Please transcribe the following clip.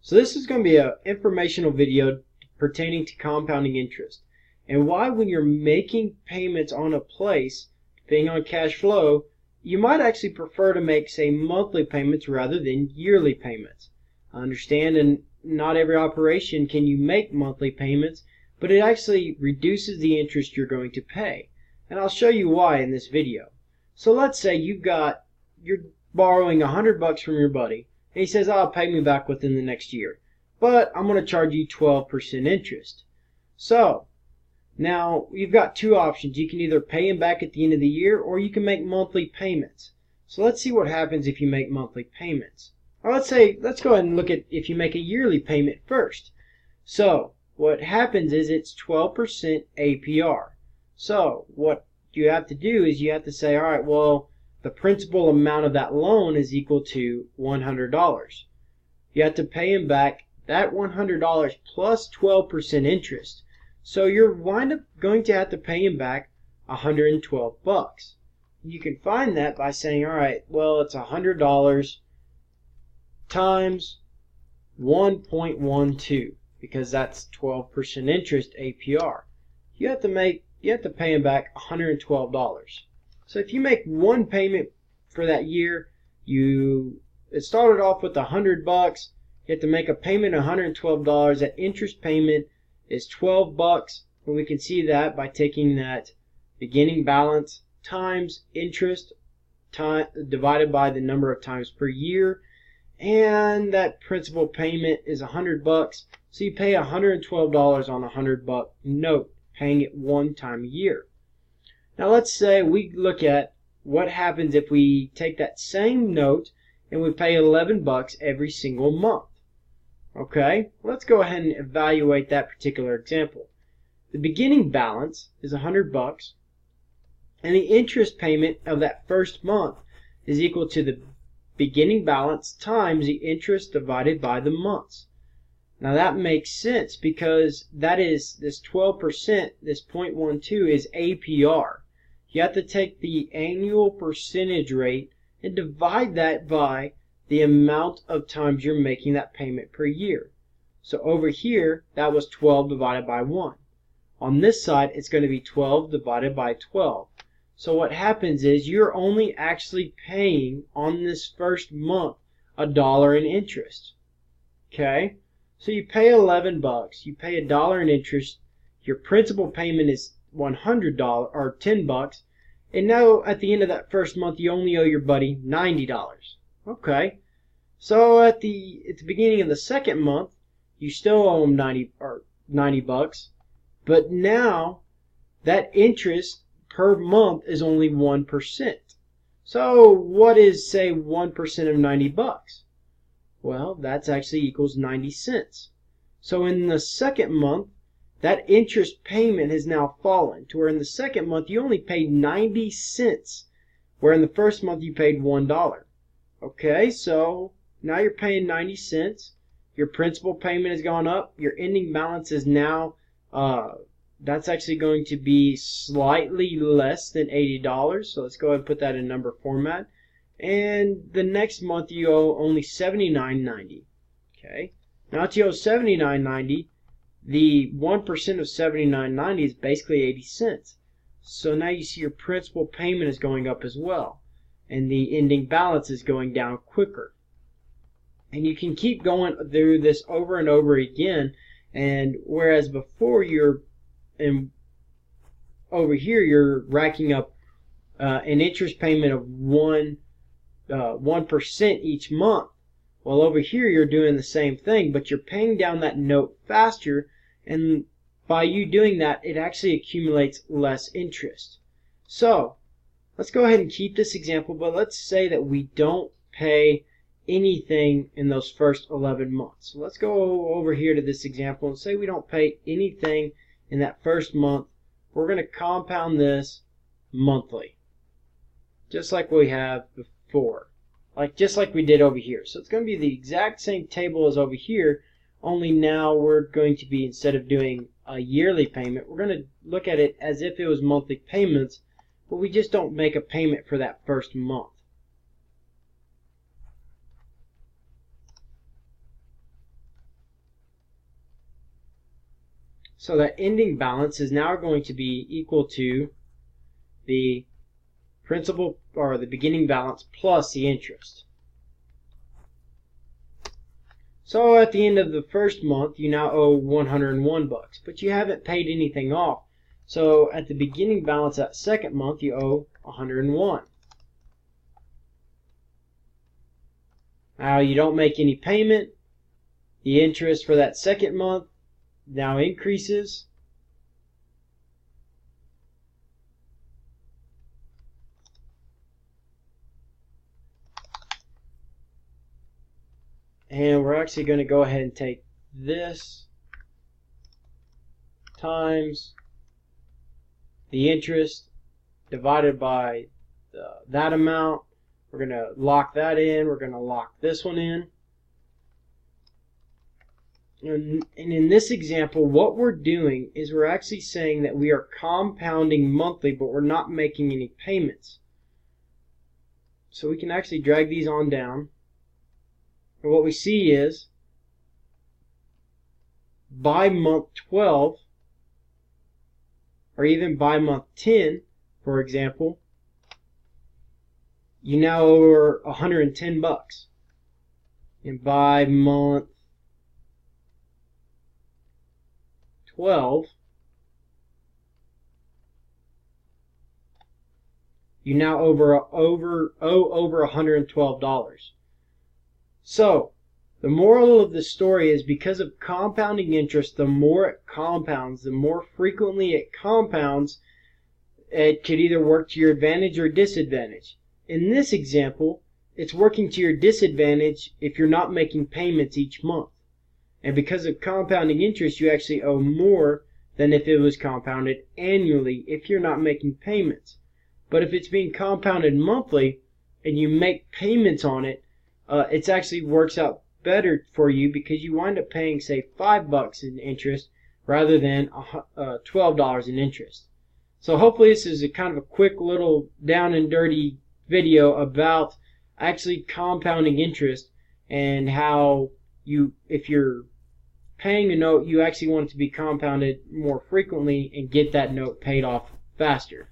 So this is going to be an informational video pertaining to compounding interest and why when you're making payments on a place, depending on cash flow, you might actually prefer to make, say, monthly payments rather than yearly payments. I understand, and not every operation can you make monthly payments, but it actually reduces the interest you're going to pay. And I'll show you why in this video. So let's say you're borrowing $100 from your buddy, and he says, "I'll pay me back within the next year, but I'm going to charge you 12% interest." So now you've got two options. You can either pay him back at the end of the year, or you can make monthly payments. So let's see what happens if you make monthly payments. Or let's go ahead and look at if you make a yearly payment first. So what happens is it's 12% APR. So what you have to do is you have to say, all right, well, the principal amount of that loan is equal to $100. You have to pay him back that $100 plus 12% interest. So you're going to have to pay him back $112. You can find that by saying, all right, well, it's $100 times 1.12 because that's 12% interest APR. You have to pay him back $112. So if you make one payment for that year, it started off with $100. You have to make a payment of $112. That interest payment is $12, and we can see that by taking that beginning balance times interest divided by the number of times per year, and that principal payment is $100. So you pay $112 on a $100 note, paying it one time a year. Now let's say we look at what happens if we take that same note and we pay $11 every single month. Okay, let's go ahead and evaluate that particular example. The beginning balance is $100, and the interest payment of that first month is equal to the beginning balance times the interest divided by the months. Now that makes sense because that is this 12%, this 0.12 is APR. You have to take the annual percentage rate and divide that by the amount of times you're making that payment per year. So over here, that was 12 divided by 1. On this side, it's going to be 12 divided by 12. So what happens is you're only actually paying on this first month $1 in interest. Okay? So you pay $11, you pay $1 in interest, your principal payment is $100 or $10, and now at the end of that first month you only owe your buddy $90. Okay, so at the beginning of the second month you still owe him $90, but now that interest per month is only 1%. So what is, say, 1% of $90? Well, that's actually equals 90 cents. So in the second month, that interest payment has now fallen to where in the second month you only paid 90 cents, where in the first month you paid $1. Okay, so now you're paying 90 cents. Your principal payment has gone up. Your ending balance is now, that's actually going to be slightly less than $80. So let's go ahead and put that in number format. And the next month you owe only $79.90. Okay, now that you owe $79.90, the 1% of $79.90 is basically 80 cents. So now you see your principal payment is going up as well, and the ending balance is going down quicker. And you can keep going through this over and over again. And whereas before over here you're racking up an interest payment of 1% each month. Well, over here you're doing the same thing, but you're paying down that note faster, and by you doing that, it actually accumulates less interest. So let's go ahead and keep this example, but let's say that we don't pay anything in those first 11 months. So let's go over here to this example and say we don't pay anything in that first month. We're going to compound this monthly, just like we have before. Just like we did over here. So it's going to be the exact same table as over here, only now we're going to be, instead of doing a yearly payment, we're going to look at it as if it was monthly payments, but we just don't make a payment for that first month. So that ending balance is now going to be equal to the principal, or the beginning balance, plus the interest. So at the end of the first month, you now owe 101 bucks, but you haven't paid anything off. So at the beginning balance that second month, you owe 101. Now you don't make any payment. The interest for that second month now increases. And we're actually going to go ahead and take this times the interest divided by that amount. We're going to lock that in. We're going to lock this one in. And in this example, what we're doing is we're actually saying that we are compounding monthly, but we're not making any payments. So we can actually drag these on down. And what we see is, by month 12, or even by month 10, for example, you now owe 110 bucks. And by month 12, you now owe over $112. So, the moral of the story is, because of compounding interest, the more it compounds, the more frequently it compounds, it could either work to your advantage or disadvantage. In this example, it's working to your disadvantage if you're not making payments each month. And because of compounding interest, you actually owe more than if it was compounded annually if you're not making payments. But if it's being compounded monthly and you make payments on it, it actually works out better for you, because you wind up paying, say, $5 in interest rather than $12 in interest. So hopefully this is a kind of a quick little down and dirty video about actually compounding interest, and how if you're paying a note, you actually want it to be compounded more frequently and get that note paid off faster.